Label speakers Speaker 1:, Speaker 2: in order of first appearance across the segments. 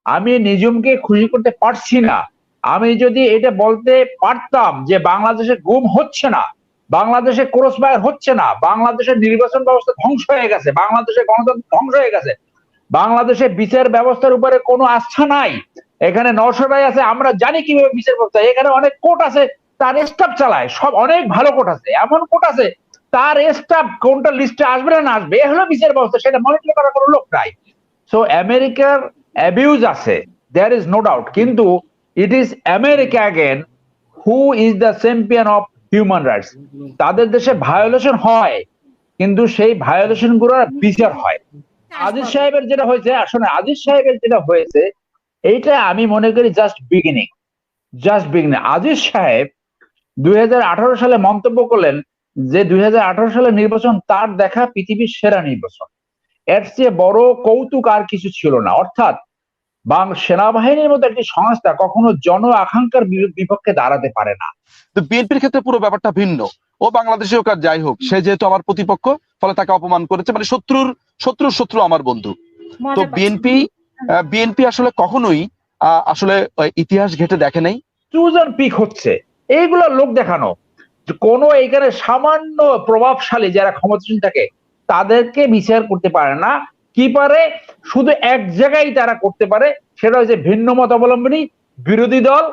Speaker 1: আমি নিজুমকে খুশি করতে পারছি না। আমি যদি এটা বলতে পারতাম যে বাংলাদেশে গুম হচ্ছে না, বাংলাদেশে ক্রস ফায়ার হচ্ছে না, বাংলাদেশের নির্বাচন ব্যবস্থা ধ্বংস হয়ে গেছে, বাংলাদেশের গণতন্ত্র ধ্বংস হয়ে গেছে, বাংলাদেশে বিচার ব্যবস্থার উপরে কোনো আস্থা নাই, এখানে নওশাদ আছে, আমরা জানি কিভাবে বিচার ব্যবস্থা, এখানে অনেক কোর্ট আছে, তার স্টাফ চালায়, সব অনেক ভালো কোর্ট আছে, এমন কোর্ট আছে তার স্টাফ কোনটা লিস্টে আসবে না আসবে, এ হলো বিচার ব্যবস্থা, সেটা মনিটর করার কোনো লোক নাই। সো আমেরিকার অ্যাবিউজ আছে, দেয়ার ইজ নো ডাউট, কিন্তু it is America again who is the champion of human rights. তাদের দেশে ভায়োলেশন হয়, কিন্তু সেই ভায়োলেশন গুলোর বিচার হয়। আজিজ সাহেবের যেটা হয়েছে, আসলে আজিজ সাহেবের যেটা হয়েছে, এইটা আমি মনে করি just beginning, just beginning. Aziz সাহেব 2018 সালে মন্তব্য করলেন যে 2018 সালের নির্বাচন তার দেখা পৃথিবীর সেরা নির্বাচন, এর চেয়ে বড় কৌতুক আর কিছু ছিল না। অর্থাৎ সেনাবাহিনীর মতো একটি সংস্থা কখনো জন আকাঙ্ক্ষার বিপক্ষে দাঁড়াতে পারে না।
Speaker 2: তো বিএনপির ক্ষেত্রে পুরো ব্যাপারটা ভিন্ন। ও বাংলাদেশি হোক আর যাই হোক, সে যেহেতু আমার প্রতিপক্ষ, ফলে তাকে অপমান করেছে, মানে শত্রুর শত্রুর শত্রু আমার বন্ধু। তো বিএনপি আসলে কখনোই আসলে ইতিহাস ঘেটে দেখে নাই।
Speaker 1: চুজ অ্যান্ড পিক হচ্ছে এইগুলো লোক দেখানো, কোন এখানে সামান্য প্রভাবশালী যারা ক্ষমতাসীন থাকে তাদেরকে বিচার করতে পারে না। কি পারে, শুধু এক জায়গায় তারা করতে পারে, সেটা হচ্ছে ভিন্ন মত অবলম্বনী বিরোধী দল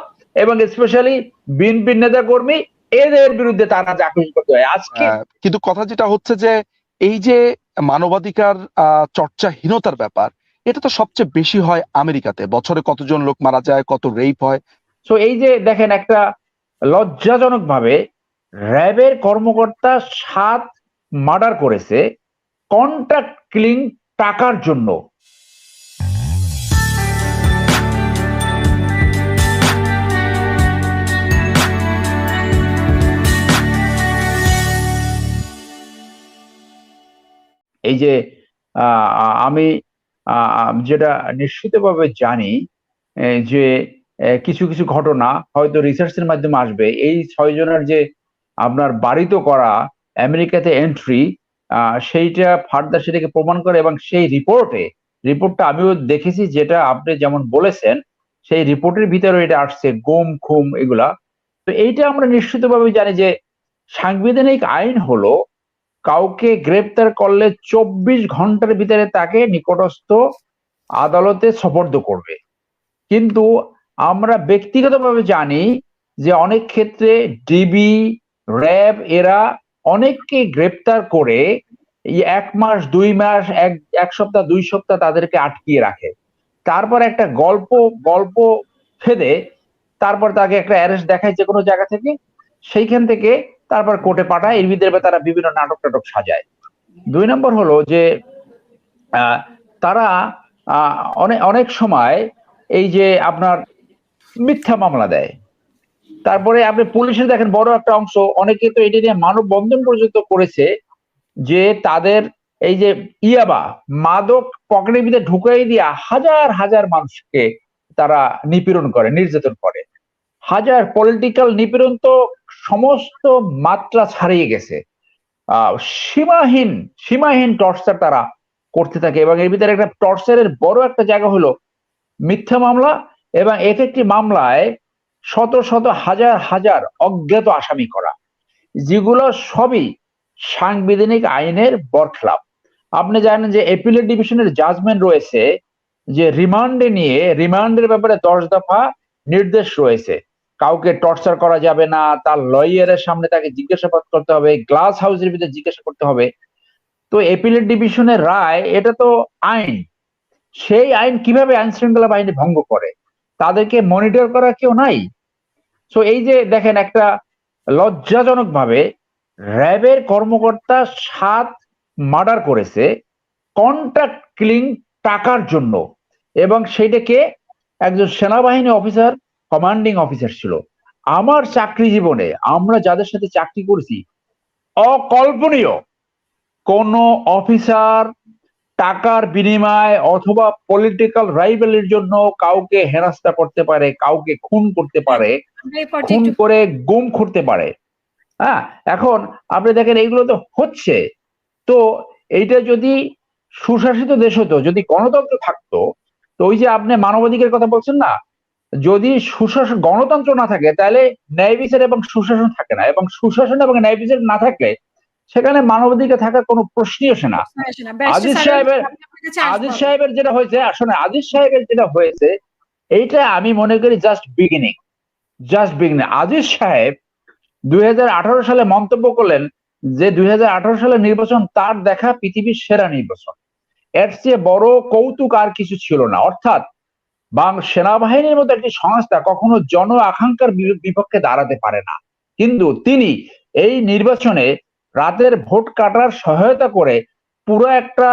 Speaker 1: এবং স্পেশালি বিএনপি নেতা কর্মী, এদের বিরুদ্ধে তারা যা কিছু করতে হয় আজকে।
Speaker 2: কিন্তু কথা যেটা হচ্ছে যে এই যে মানবাধিকার চর্চাহীনতার ব্যাপার, এটা তো সবচেয়ে বেশি হয় আমেরিকাতে। বছরে কতজন লোক মারা যায়, কত রেপ হয়।
Speaker 1: তো এই যে দেখেন, একটা লজ্জাজনক ভাবে র্যাবের কর্মকর্তা 7 মার্ডার করেছে কন্ট্রাক্ট কিলিং টাকার জন্য। এই যে আমি যেটা নিশ্চিতভাবে জানি যে কিছু কিছু ঘটনা হয়তো রিসার্চের মাধ্যমে আসবে। এই 6 জনের যে আপনার বাড়িতে করা আমেরিকাতে এন্ট্রি, সেইটা ফার্দার সেটাকে প্রমাণ করে, এবং সেই রিপোর্টটা আমিও দেখেছি, যেটা আপনি যেমন বলেছেন সেই রিপোর্টের ভিতরে এটা আসছে গুম খুম এগুলা। তো এইটা আমরা নিশ্চিতভাবে জানি যে সাংবিধানিক আইন হলো কাউকে গ্রেপ্তার করলে 24 ঘন্টার ভিতরে তাকে নিকটস্থ আদালতে সোপর্দ করবে। কিন্তু আমরা ব্যক্তিগতভাবে জানি যে অনেক ক্ষেত্রে ডিবি, র্যাব এরা অনেককে গ্রেপ্তার করে 1 মাস 2 মাস এক সপ্তাহ 2 সপ্তাহ তাদেরকে আটকিয়ে রাখে, তারপর একটা গল্প গল্প ফেদে, তারপর তাকে একটা অ্যারেস্ট দেখায় যে কোনো জায়গা থেকে, সেইখান থেকে তারপর কোর্টে পাঠায়, এর ভিতরে তারা বিভিন্ন নাটক টাটক সাজায়। 2 নম্বর হলো যে তারা অনেক অনেক সময় এই যে আপনার মিথ্যা মামলা দেয়। তারপরে আপনি পুলিশের দেখেন বড় একটা অংশ, অনেকে তো এটা নিয়ে মানববন্ধন পর্যন্ত করেছে, যে তাদের এই যে ইয়াবা মাদক পকেটের ভিতরে ঢুকাই দিয়া হাজার হাজার মানুষকে তারা নিপীড়ন করে, নির্যাতন করে। হাজার পলিটিক্যাল নিপীড়ন তো সমস্ত মাত্রা ছাড়িয়ে গেছে। সীমাহীন সীমাহীন টর্চার তারা করতে থাকে, এবং এর ভিতরে একটা টর্চারের বড় একটা জায়গা হলো মিথ্যা মামলা, এবং এক একটি মামলায় শত শত হাজার হাজার অজ্ঞাত আসামি করা, যেগুলো সবই সাংবিধানিক আইনের বরখেলাপ। আপনি জানেন যে এপিলেট ডিভিশনের জাজমেন্ট রয়েছে যে রিমান্ডের ব্যাপারে 10 দফা নির্দেশ রয়েছে। কাউকে টর্চার করা যাবে না, তার লয়ারের সামনে তাকে জিজ্ঞাসাবাদ করতে হবে, গ্লাস হাউসের ভিতরে জিজ্ঞাসা করতে হবে। তো এপিলেট ডিভিশনের রায়, এটা তো আইন, সেই আইন কিভাবে আইন শৃঙ্খলা বাহিনী ভঙ্গ করে, তাদেরকে মনিটর করা কেউ নাই। তো এই যে দেখেন, একটা লজ্জাজনক ভাবে র্যাবের কর্মকর্তা 7 মার্ডার করেছে কন্ট্রাক্ট কিলিং টাকার জন্য, এবং সেইটাকে একজন সেনাবাহিনী অফিসার, কমান্ডিং অফিসার ছিল। আমার চাকরি জীবনে আমরা যাদের সাথে চাকরি করেছি, অকল্পনীয় কোন অফিসার টাকার বিনিময়ে অথবা পলিটিক্যাল রাইভেলের জন্য কাউকে হেনস্থা করতে পারে, কাউকে খুন করতে পারে, খুন করে গুম করতে পারে। হ্যাঁ, এখন আপনি দেখেন এইগুলো তো হচ্ছে। তো এইটা যদি সুশাসিত দেশ হতো, যদি গণতন্ত্র থাকতো, তো ওই যে আপনি মানবাধিকারের কথা বলছেন না, যদি সুশাসন গণতন্ত্র না থাকে তাহলে ন্যায় বিচার এবং সুশাসন থাকে না, এবং সুশাসন এবং ন্যায় বিচার না থাকলে সেখানে মানবাধিকার থাকার কোনো প্রশ্নই আসে না।
Speaker 3: প্রশ্ন আসে না। ব্যারিস্টার
Speaker 1: আজিজ
Speaker 3: সারোয়ার
Speaker 1: সাহেবের
Speaker 3: আমি আপনার কাছে আসবো
Speaker 1: আজিজ
Speaker 3: আবার।
Speaker 1: সাহেবের যেটা হয়েছে, আসলে আজিজ সাহেবের যেটা হয়েছে এইটা আমি মনে করি জাস্ট বিগিনিং। আজিজ সাহেব 2018 সালে মন্তব্য করলেন যে 2018 সালের নির্বাচন তার দেখা পৃথিবীর সেরা নির্বাচন, এর চেয়ে বড় কৌতুক আর কিছু ছিল না। অর্থাৎ সেনাবাহিনীর মতো একটি সংস্থা কখনো জন আকাঙ্ক্ষার বিপক্ষে দাঁড়াতে পারে না, কিন্তু তিনি এই নির্বাচনে রাতের ভোট কাটার সহায়তা করে পুরো একটা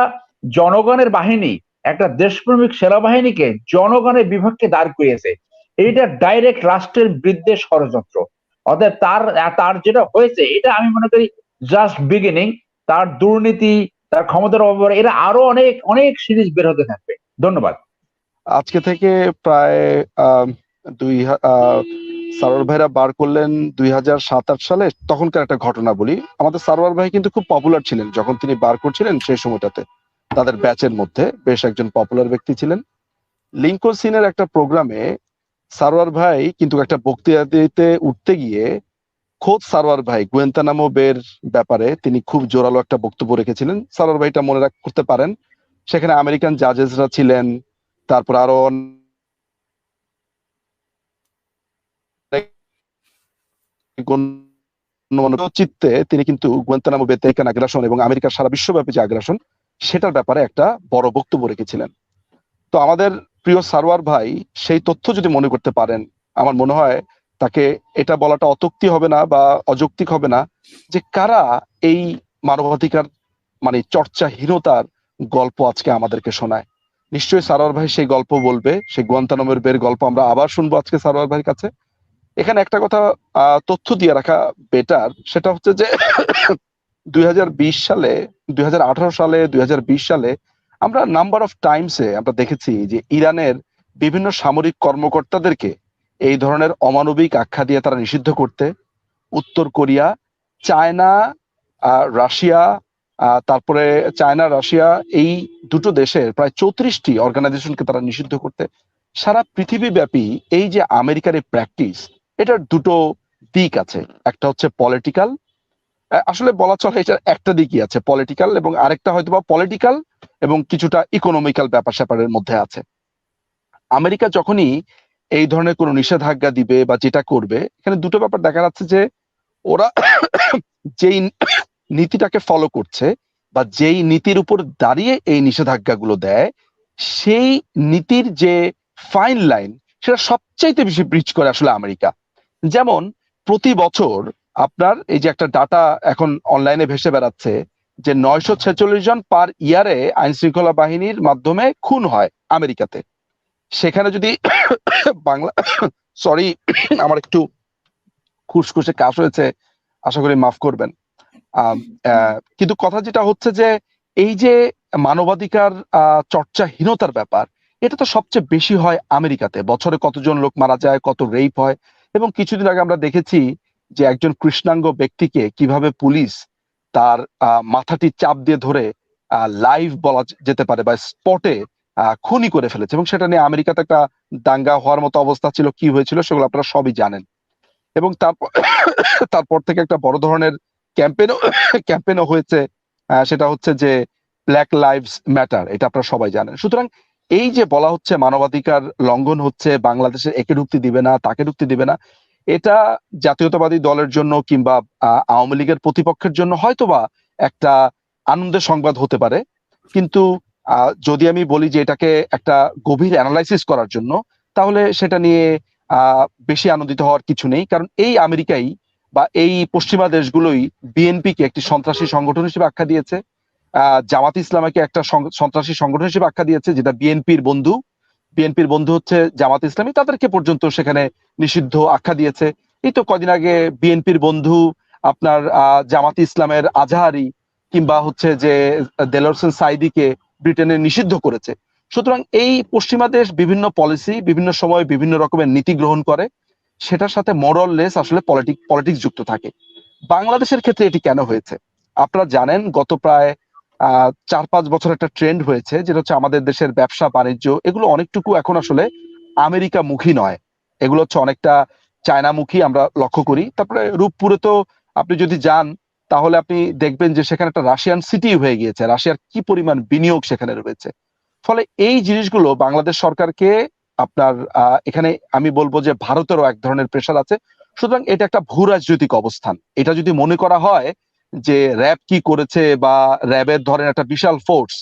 Speaker 1: জনগণের বাহিনী, একটা দেশপ্রেমিক সেনাবাহিনীকে জনগণের বিপক্ষে দাঁড় করিয়েছে। এইটা ডাইরেক্ট রাষ্ট্রের বিরুদ্ধে ষড়যন্ত্র। অতএব তার তার যেটা হয়েছে এটা আমি মনে করি জাস্ট বিগিনিং। তার দুর্নীতি, তার ক্ষমতার অপব্যবহার, এরা আরো অনেক অনেক সিরিজ বের হতে থাকবে। ধন্যবাদ।
Speaker 2: আজকে থেকে প্রায় দুই সারোয়ার ভাইরা বার করলেন 2027 সালে, তখনকার একটা ঘটনা বলি। আমাদের সারোয়ার ভাই কিন্তু খুব পপুলার ছিলেন যখন তিনি বার করছিলেন, সেই সময়টাতে তাদের ব্যাচের মধ্যে বেশ একজন পপুলার ব্যক্তি ছিলেন। লিঙ্কন সিনের একটা প্রোগ্রামে সারোয়ার ভাই কিন্তু একটা বক্তৃতা দিতে উঠতে গিয়ে খোদ সারোয়ার ভাই গুয়েন্তানামো বের ব্যাপারে তিনি খুব জোরালো একটা বক্তব্য রেখেছিলেন। সারোয়ার ভাইটা মনে করতে পারেন, সেখানে আমেরিকান জাজেসরা ছিলেন, তারপর আরো চিত্তে তিনি কিন্তু গুয়েন্তানামো বে তেহরান আগ্রাসন এবং আমেরিকার সারা বিশ্বব্যাপী যে আগ্রাসন, সেটার ব্যাপারে একটা বড় বক্তব্য রেখেছিলেন। তো আমাদের প্রিয় সারোয়ার ভাই সেই তথ্য যদি মনে করতে পারেন, আমার মনে হয় তাকে এটা বলাটা অত্যুক্তি হবে না বা অযৌক্তিক হবে না যে কারা এই মানবাধিকার মানে চর্চাহীনতার গল্প আজকে আমাদেরকে শোনায়। নিশ্চয়ই সারোয়ার ভাই সেই গল্প বলবে, সেই গুয়ান্তানামোর বের গল্প আমরা আবার শুনবো আজকে সারোয়ার ভাইয়ের কাছে। এখানে একটা কথা তথ্য দিয়ে রাখা বেটার, সেটা হচ্ছে যে 2020 সালে, 2018 সালে, 2020 সালে আমরা নাম্বার অফ টাইমসে আমরা দেখেছি যে ইরানের বিভিন্ন সামরিক কর্মকর্তাদেরকে এই ধরনের অমানবিক আখ্যা দিয়ে তারা নিষিদ্ধ করতে, উত্তর কোরিয়া, চায়না, রাশিয়া, তারপরে চায়না রাশিয়া, এই দুটো দেশের প্রায় 34টি অর্গানাইজেশনকে তারা নিষিদ্ধ করতে, সারা পৃথিবীব্যাপী এই যে আমেরিকার এই প্র্যাকটিস, এটার দুটো দিক আছে। একটা হচ্ছে পলিটিক্যাল, আসলে বলা চলে এটার একটা দিকই আছে পলিটিক্যাল, এবং আরেকটা হয়তো বা পলিটিক্যাল এবং কিছুটা ইকোনমিক্যাল ব্যাপার স্যাপারের মধ্যে আছে। আমেরিকা যখনই এই ধরনের কোনো নিষেধাজ্ঞা দিবে বা যেটা করবে, এখানে দুটো ব্যাপার দেখা যাচ্ছে যে ওরা যেই নীতিটাকে ফলো করছে বা যেই নীতির উপর দাঁড়িয়ে এই নিষেধাজ্ঞাগুলো দেয়, সেই নীতির যে ফাইন লাইন সেটা সবচাইতে বেশি ব্রিচ করে আসলে আমেরিকা। যেমন প্রতি বছর আপনার এই যে একটা ডাটা এখন অনলাইনে ভেসে বেড়াচ্ছে যে 946 জন পার ইয়ারে আইন শৃঙ্খলা বাহিনীর মাধ্যমে খুন হয় আমেরিকাতে। সেখানে যদি বাংলা সরি আমার একটু খুসখুসে কাশ হয়েছে, আশা করি মাফ করবেন। কিন্তু কথা যেটা হচ্ছে যে এই যে মানবাধিকার চর্চাহীনতার ব্যাপার, এটা তো সবচেয়ে বেশি হয় আমেরিকাতে। বছরে কতজন লোক মারা যায়, কত রেপ হয়। এবং কিছুদিন আগে আমরা দেখেছি যে একজন কৃষ্ণাঙ্গ ব্যক্তিকে কিভাবে পুলিশ তার মাথাটি চাপ দিয়ে ধরে লাইভ বলা যেতে পারে বা স্পটে খুনই করে ফেলেছে, এবং সেটা নিয়ে আমেরিকাতে একটা দাঙ্গা হওয়ার মতো অবস্থা ছিল। কি হয়েছিল সেগুলো আপনারা সবই জানেন। এবং তারপর তারপর থেকে একটা বড় ধরনের ক্যাম্পেনও হয়েছে, সেটা হচ্ছে যে ব্ল্যাক লাইভস ম্যাটার, এটা আপনারা সবাই জানেন। সুতরাং এই যে বলা হচ্ছে মানবাধিকার লঙ্ঘন হচ্ছে, বাংলাদেশের একে ঢুকতে দিবে না, তাকে ঢুকতে দিবে না, এটা জাতীয়তাবাদী দলের জন্য কিংবা আওয়ামী লীগের প্রতিপক্ষের জন্য হয়তোবা একটা আনন্দের সংবাদ হতে পারে, কিন্তু যদি আমি বলি যে এটাকে একটা গভীর অ্যানালাইসিস করার জন্য, তাহলে সেটা নিয়ে বেশি আনন্দিত হওয়ার কিছু নেই। কারণ এই আমেরিকাই বা এই পশ্চিমা দেশগুলোই বিএনপিকে একটি সন্ত্রাসী সংগঠন হিসেবে আখ্যা দিয়েছে, জামাত ইসলামকে একটা সন্ত্রাসী সংগঠন হিসেবে আখ্যা দিয়েছে, যেটা বিএনপির বন্ধু। বিএনপির বন্ধু হচ্ছে জামাত ইসলামী, তাদেরকে পর্যন্ত সেখানে নিষিদ্ধ আখ্যা দিয়েছে। এই তো কদিন আগে বিএনপির বন্ধু আপনার জামাত ইসলামের আজহারি কিংবা হচ্ছে যে দেলোয়ার হোসেন সাঈদীকে ব্রিটেনে নিষিদ্ধ করেছে। সুতরাং এই পশ্চিমা দেশ বিভিন্ন পলিসি বিভিন্ন সময় বিভিন্ন রকমের নীতি গ্রহণ করে, সেটার সাথে মোরাল লেস আসলে পলিটিক্স যুক্ত থাকে। বাংলাদেশের ক্ষেত্রে এটি কেন হয়েছে আপনারা জানেন। গত প্রায় 4-5 বছর একটা ট্রেন্ড হয়েছে, যেটা হচ্ছে আমাদের দেশের ব্যবসা বাণিজ্য এগুলো অনেকটুকু এখন আসলে আমেরিকা মুখী নয়, এগুলো হচ্ছে অনেকটা চায়না মুখী আমরা লক্ষ্য করি। তারপরে রূপপুরে তো আপনি যদি যান তাহলে আপনি দেখবেন যে সেখানে একটা রাশিয়ান সিটি হয়ে গিয়েছে, রাশিয়ার কি পরিমাণ বিনিয়োগ সেখানে রয়েছে। ফলে এই জিনিসগুলো বাংলাদেশ সরকারকে আপনার এখানে আমি বলবো যে ভারতেরও এক ধরনের প্রেশার আছে। সুতরাং এটা একটা ভূ রাজনৈতিক অবস্থান। এটা যদি মনে করা হয় যে র্যাব কি করেছে বা র্যাবের ধরেন একটা বিশাল ফোর্স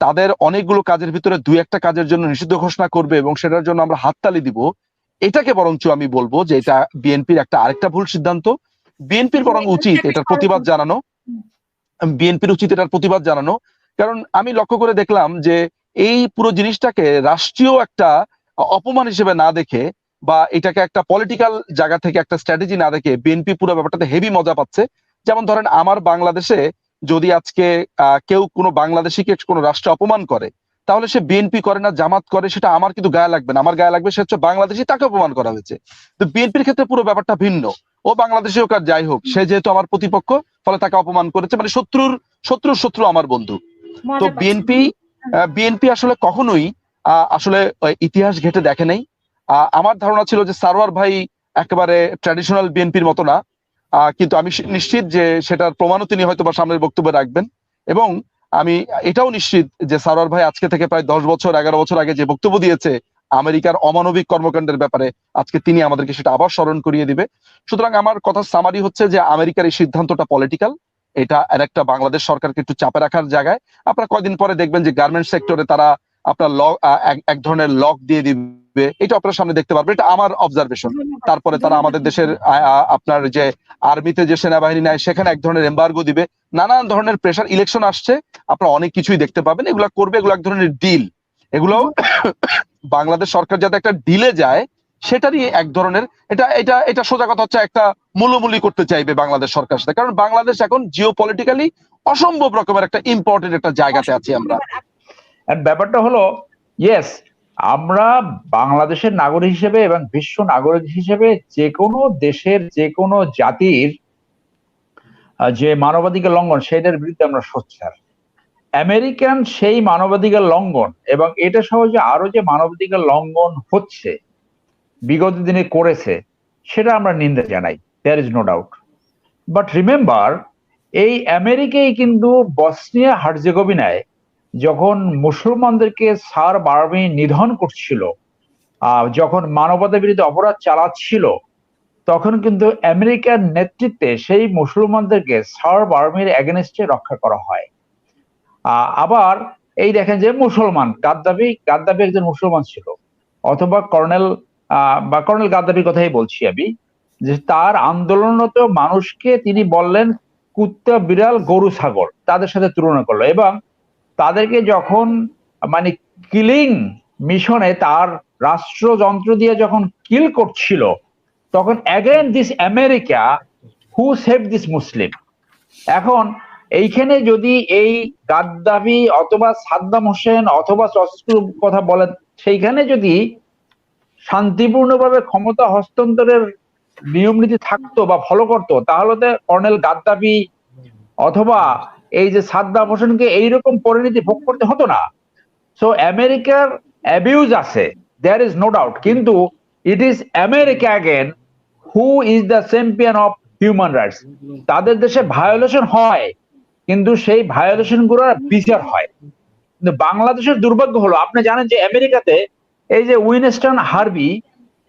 Speaker 2: তাদের অনেকগুলো কাজের ভিতরে দুই একটা কাজের জন্য নিষিদ্ধ ঘোষণা করবে এবং সেটার জন্য আমরা হাততালি দিব, এটাকে বরঞ্চ আমি বলবো যে এটা বিএনপির একটা আরেকটা ভুল সিদ্ধান্ত। বিএনপির বরং উচিত এটার প্রতিবাদ জানানো, বিএনপির উচিত এটার প্রতিবাদ জানানো। কারণ আমি লক্ষ্য করে দেখলাম যে এই পুরো জিনিসটাকে রাষ্ট্রীয় একটা অপমান হিসেবে না দেখে বা এটাকে একটা পলিটিক্যাল জায়গা থেকে একটা স্ট্র্যাটেজি না দেখে বিএনপি পুরো ব্যাপারটাতে হেভি মজা পাচ্ছে। যেমন ধরেন আমার বাংলাদেশে যদি আজকে কেউ কোনো বাংলাদেশিকে কোনো রাষ্ট্র অপমান করে তাহলে সে বিএনপি করে না জামাত করে সেটা আমার কিন্তু গায়ে লাগবে না, আমার গায়ে লাগবে সে হচ্ছে বাংলাদেশি, তাকে অপমান করা হয়েছে। তো বিএনপির ক্ষেত্রে পুরো ব্যাপারটা ভিন্ন। ও বাংলাদেশি হোক আর যাই হোক, সে যেহেতু আমার প্রতিপক্ষ ফলে তাকে অপমান করেছে, মানে শত্রুর শত্রুর শত্রু আমার বন্ধু। তো বিএনপি আসলে কখনোই আসলে ইতিহাস ঘেটে দেখে নাই। আমার ধারণা ছিল যে সারোয়ার ভাই একেবারে ট্র্যাডিশনাল বিএনপির মতো না, কিন্তু আমি নিশ্চিত যে সেটার প্রমাণও তিনি হয়তো বা সামনের বক্তব্যে রাখবেন। এবং আমি এটাও নিশ্চিত যে সারোয়ার ভাই আজকে থেকে প্রায় 10 বছর 11 বছর আগে যে বক্তব্য দিয়েছে আমেরিকার অমানবিক কর্মকাণ্ডের ব্যাপারে, আজকে তিনি আমাদেরকে সেটা আবার স্মরণ করিয়ে দিবে। সুতরাং আমার কথা সামারি হচ্ছে যে আমেরিকার এই সিদ্ধান্তটা পলিটিক্যাল, এটা আর একটা বাংলাদেশ সরকারকে একটু চাপে রাখার জায়গায়। আপনারা কয়দিন পরে দেখবেন যে গার্মেন্টস সেক্টরে তারা আপনার এক ধরনের লক দিয়ে দিবে, এটা আপনার সামনে দেখতে পারবে, এটা আমার অবজারভেশন। তারপরে তারা আমাদের দেশের আপনার যে আর্মিতে যে সেনাবাহিনী নেয় সেখানে এক ধরনের এম্বার্গো দিবে, নানান ধরনের প্রেশার, ইলেকশন আসছে, আপনারা অনেক কিছুই দেখতে পাবেন, এগুলা করবে, এগুলো এক ধরনের ডিল। এগুলো বাংলাদেশ সরকার যাতে একটা ডিলে যায় সেটারই এক ধরনের, এটা এটা এটা সোজা কথা হচ্ছে একটা মূল্যমূল্য করতে চাইবে বাংলাদেশ সরকার সাথে, কারণ বাংলাদেশ এখন জিও পলিটিক্যালি অসম্ভব রকমের একটা ইম্পর্টেন্ট একটা জায়গাতে আছি আমরা।
Speaker 1: ব্যাপারটা হলো ইয়েস, আমরা বাংলাদেশের নাগরিক হিসেবে এবং বিশ্ব নাগরিক হিসেবে যে কোনো দেশের যে কোনো জাতির যে মানবাধিকার লঙ্ঘন সেটার বিরুদ্ধে আমরা সোচ্চার। আমেরিকান সেই মানবাধিকার লঙ্ঘন এবং এটা সহ যে আরো যে মানবাধিকার লঙ্ঘন হচ্ছে বিগত দিনে করেছে সেটা আমরা নিন্দা জানাই, there is no doubt. But remember, এই আমেরিকাই কিন্তু বসনিয়া হার্জেগোভিনায় যখন মুসলমানদেরকে সার বার্মি নিধন করছিল, যখন মানবতা বিরোধী অপরাধ চালাচ্ছিল, তখন কিন্তু আমেরিকার নেতৃত্বে সেই মুসলমানদেরকে সার বার্মির এগেনস্টে রক্ষা করা হয়। আবার এই দেখেন যে মুসলমান গাদ্দাফি একজন মুসলমান ছিল, অথবা কর্নেল গাদ্দাফির কথাই বলছি আমি, যে তার আন্দোলনরত মানুষকে তিনি বললেন কুত্তা বিড়াল গরু ছাগল, তাদের সাথে তুলনা করলো, এবং তাদেরকে যখন মানে কিলিং মিশনে তার রাষ্ট্রযন্ত্র দিয়ে যখন কিল করছিল, তখন again this America who save this Muslim. এখন এইখানে যদি এই গাদ্দাফি অথবা সাদ্দাম হোসেন অথবা চসস্কুর কথা বলেন, সেইখানে যদি শান্তিপূর্ণভাবে ক্ষমতা হস্তান্তরের নিয়ম নীতি থাকতো বা ফলো করতো, তাহলে তো কর্নেল গাদ্দাফি অথবা এই যে সাদ্দাম হোসেনকে এইরকম পরিণতি ভোগ করতে হতো না। সো আমেরিকার অ্যাবিউজ আছে, দেয়ার ইজ নো ডাউট, কিন্তু it is America again who is the champion of human rights. তাদের দেশে ভায়োলেশন হয়, কিন্তু সেই ভায়োলেশন গুলোর বিচার হয়। কিন্তু বাংলাদেশের দুর্ভাগ্য হলো, আপনি জানেন যে আমেরিকাতে এই যে উইনস্টন হার্বি,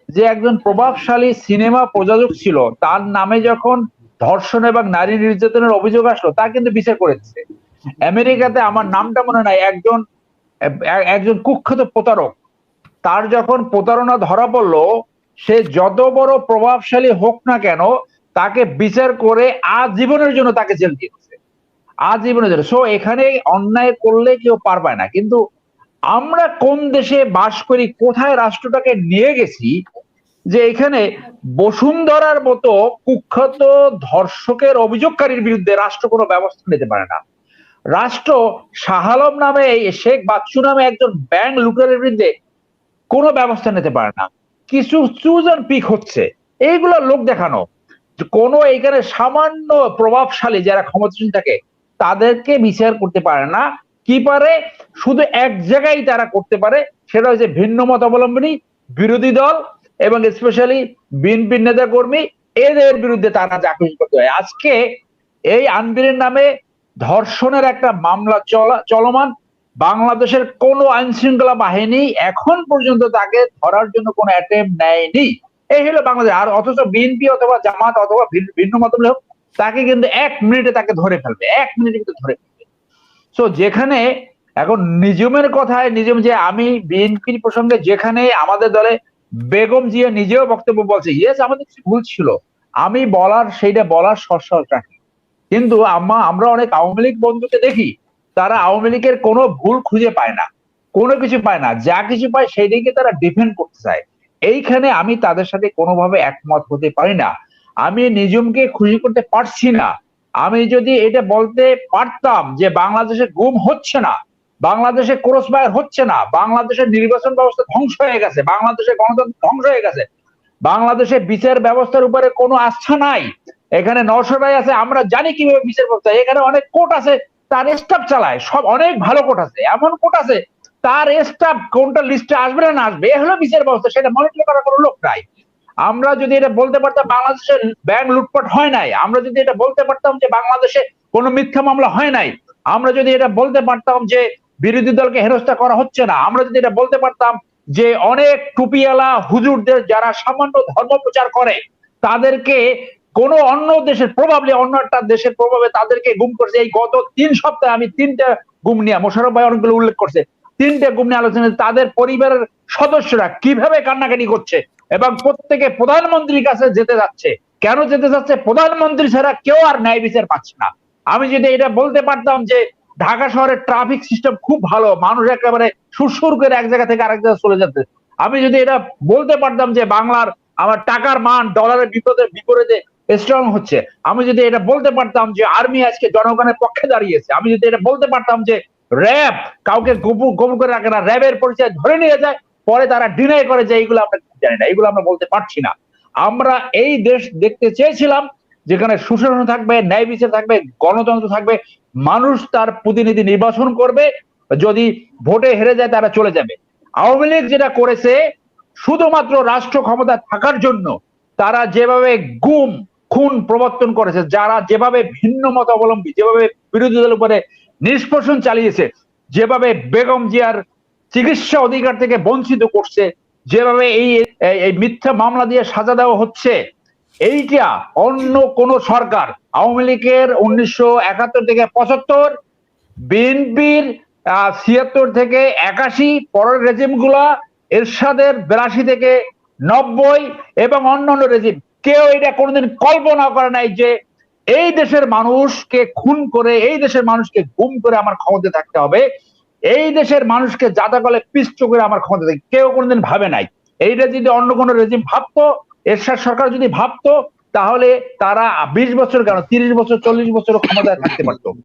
Speaker 1: যে একজন প্রভাবশালী সিনেমা প্রযোজক ছিল, তার নামে যখন ধর্ষণ এবং নারী নির্যাতনের অভিযোগ আসলো, তা কিন্তু বিচার করেছে আমেরিকাতে। আমার নামটা মনে নাই, একজন কুখ্যাত প্রতারক, তার যখন প্রতারণা ধরা পড়লো, সে যত বড় প্রভাবশালী হোক না কেন তাকে বিচার করে আজীবনের জন্য তাকে জেল দিয়েছে, আজীবনের জন্য। সো এখানে অন্যায় করলে কেউ পারবে না, কিন্তু আমরা কোন দেশে বাস করি, কোথায় রাষ্ট্রটাকে নিয়ে গেছি, যে এখানে বসুন্ধরার মতো কুখ্যাত ধর্ষকের অভিযোগকারীর বিরুদ্ধে রাষ্ট্র কোনো ব্যবস্থা নিতে পারে না। রাষ্ট্র শাহ আলম নামে, শেখ বাচ্চু নামে একজন ব্যাংক লুটেরার বিরুদ্ধে কোনো ব্যবস্থা নিতে পারে না। কিছু চুজ অ্যান্ড পিক হচ্ছে, এইগুলো লোক দেখানো। কোনো এখানে সামান্য প্রভাবশালী যারা ক্ষমতাসীন থাকে তাদেরকে বিচার করতে পারে না। কি পারে? শুধু এক জায়গায় তারা করতে পারে, সেটা হচ্ছে ভিন্ন মত অবলম্বনী বিরোধী দল এবং স্পেশালি বিএনপির নেতা কর্মী, এদের বিরুদ্ধে তারা চাকরি করতে হয়। আজকে এই আনবিরের নামে ধর্ষণের একটা মামলা চলমান। বাংলাদেশের কোন আইন শৃঙ্খলা বাহিনী এখন পর্যন্ত তাকে ধরার জন্য কোনো অ্যাটেম্প নেয়নি। এই হলো বাংলাদেশ। আর অথচ বিএনপি অথবা জামাত অথবা ভিন্ন মত লোক তাকে কিন্তু 1 মিনিটে তাকে ধরে ফেলবে, 1 মিনিটে কিন্তু ধরে ফেলবে। তো যেখানে এখন নিজমের কথায় নিজম, যে আমি বিএনপির প্রসঙ্গে যেখানে আমাদের দলে বেগম জিয়া নিজেও বক্তব্য বলছে, ইয়েস আমাদের কিছু ভুল ছিল, আমি সেইটা বলার সৎসাহস রাখি। কিন্তু আমরা অনেক আওয়ামী লীগ বন্ধুকে দেখি, তারা আওয়ামী লীগের কোনো ভুল খুঁজে পায় না, কোনো কিছু পায় না, যা কিছু পায় সেইটাকে তারা ডিফেন্ড করতে চায়। এইখানে আমি তাদের সাথে কোনোভাবে একমত হতে পারি না। আমি নিজমকে খুশি করতে পারছি না। আমি যদি এটা বলতে পারতাম যে বাংলাদেশে গুম হচ্ছে না, বাংলাদেশে ক্রস ফায়ার হচ্ছে না, বাংলাদেশের নির্বাচন ব্যবস্থা ধ্বংস হয়ে গেছে, বাংলাদেশের গণতন্ত্র ধ্বংস হয়ে গেছে, বাংলাদেশে বিচার ব্যবস্থার উপরে কোনো আস্থা নাই, এখানে নওশাদ আছে, আমরা জানি কিভাবে বিচার ব্যবস্থা, এখানে অনেক কোর্ট আছে তার স্টাফ চালায়, সব অনেক ভালো কোর্ট আছে, এমন কোর্ট আছে তার স্টাফ কোনটা লিস্টে আসবে না আসবে, এ হলো বিচার ব্যবস্থা, সেটা মনিটর করার কোনো লোক নাই। আমরা যদি এটা বলতে পারতাম বাংলাদেশের ব্যাংক লুটপাট হয় নাই, আমরা যদি এটা বলতে পারতাম যে বাংলাদেশে কোনো মিথ্যা মামলা হয় নাই, আমরা যদি এটা বলতে পারতাম যে বিরোধী দলকে হেনস্থা করা হচ্ছে না, আমরা যদি এটা বলতে পারতাম যে অনেক টুপিওয়ালা হুজুরদের যারা সামান্য ধর্ম প্রচার করে তাদেরকে কোন অন্য দেশের প্রভাবে, অন্য একটা দেশের প্রভাবে তাদেরকে গুম করছে, এই গত 3 সপ্তাহে আমি 3টা গুম নিয়ে, মোশাররফ ভাই অনেকগুলো উল্লেখ করছে, 3টে গুম নিয়ে আলোচনা, তাদের পরিবারের সদস্যরা কিভাবে কান্নাকাটি করছে এবং প্রত্যেকে প্রধানমন্ত্রীর কাছে যেতে যাচ্ছে। কেন যেতে যাচ্ছে? প্রধানমন্ত্রী ছাড়া কেউ আর ন্যায় বিচার পাচ্ছে না। আমি যদি এটা বলতে পারতাম যে ঢাকা শহরের ট্রাফিক সিস্টেম খুব ভালো, মানুষ একেবারে সুরসুর করে এক জায়গা থেকে আরেক জায়গায় চলে যাচ্ছে, আমি যদি এটা বলতে পারতাম যে বাংলার আমার টাকার মান ডলারের বিপরীতে স্ট্রং হচ্ছে, আমি যদি এটা বলতে পারতাম যে আর্মি আজকে জনগণের পক্ষে দাঁড়িয়েছে, আমি যদি এটা বলতে পারতাম যে র্যাব কাউকে গোপন করে রাখে না, র্যাবের পরিচয় ধরে নিয়ে যায়, পরে তারা ডিনাই করে যে এইগুলো আমরা জানি না, এইগুলো আমরা বলতে পারছি না। আমরা এই দেশ দেখতে চেয়েছিলাম যেখানে সুশাসন থাকবে, ন্যায় বিচার থাকবে, গণতন্ত্র থাকবে, মানুষ তার প্রতিনিধি নির্বাচন করবে, যদি ভোটে হেরে যায় তারা চলে যাবে। আওয়ামী লীগ যেটা করেছে শুধুমাত্র রাষ্ট্র ক্ষমতা থাকার জন্য, তারা যেভাবে গুম খুন প্রবর্তন করেছে, যারা যেভাবে ভিন্ন মত অবলম্বী, যেভাবে বিরোধী দলের উপরে নিষ্পেষণ চালিয়েছে, যেভাবে বেগম জিয়ার চিকিৎসা অধিকার থেকে বঞ্চিত করছে, যেভাবে এই মিথ্যা মামলা দিয়ে সাজা দেওয়া হচ্ছে, এইটা অন্য কোন সরকার, আওয়ামী লীগের 1971 থেকে 75, বিএনপির 76 থেকে 81, পরের রেজিম গুলা এরশাদের 82 থেকে 90 এবং অন্যান্য রেজিম, কেউ এটা কোনোদিন কল্পনা করে নাই যে এই দেশের মানুষকে খুন করে, এই দেশের মানুষকে গুম করে আমার ক্ষমতা থাকতে হবে, এই দেশের মানুষকে জাদা গলে পিষ্ট করে আমার ক্ষমতা থাকে, কেউ কোনোদিন ভাবে নাই। এইটা যদি অন্য কোনো রেজিম ভাবতো, এরশাদ সরকার যদি ভাবতো, তাহলে তারা 20 বছর কেন 30 বছর 40 বছর ক্ষমতায় থাকতে পারতো।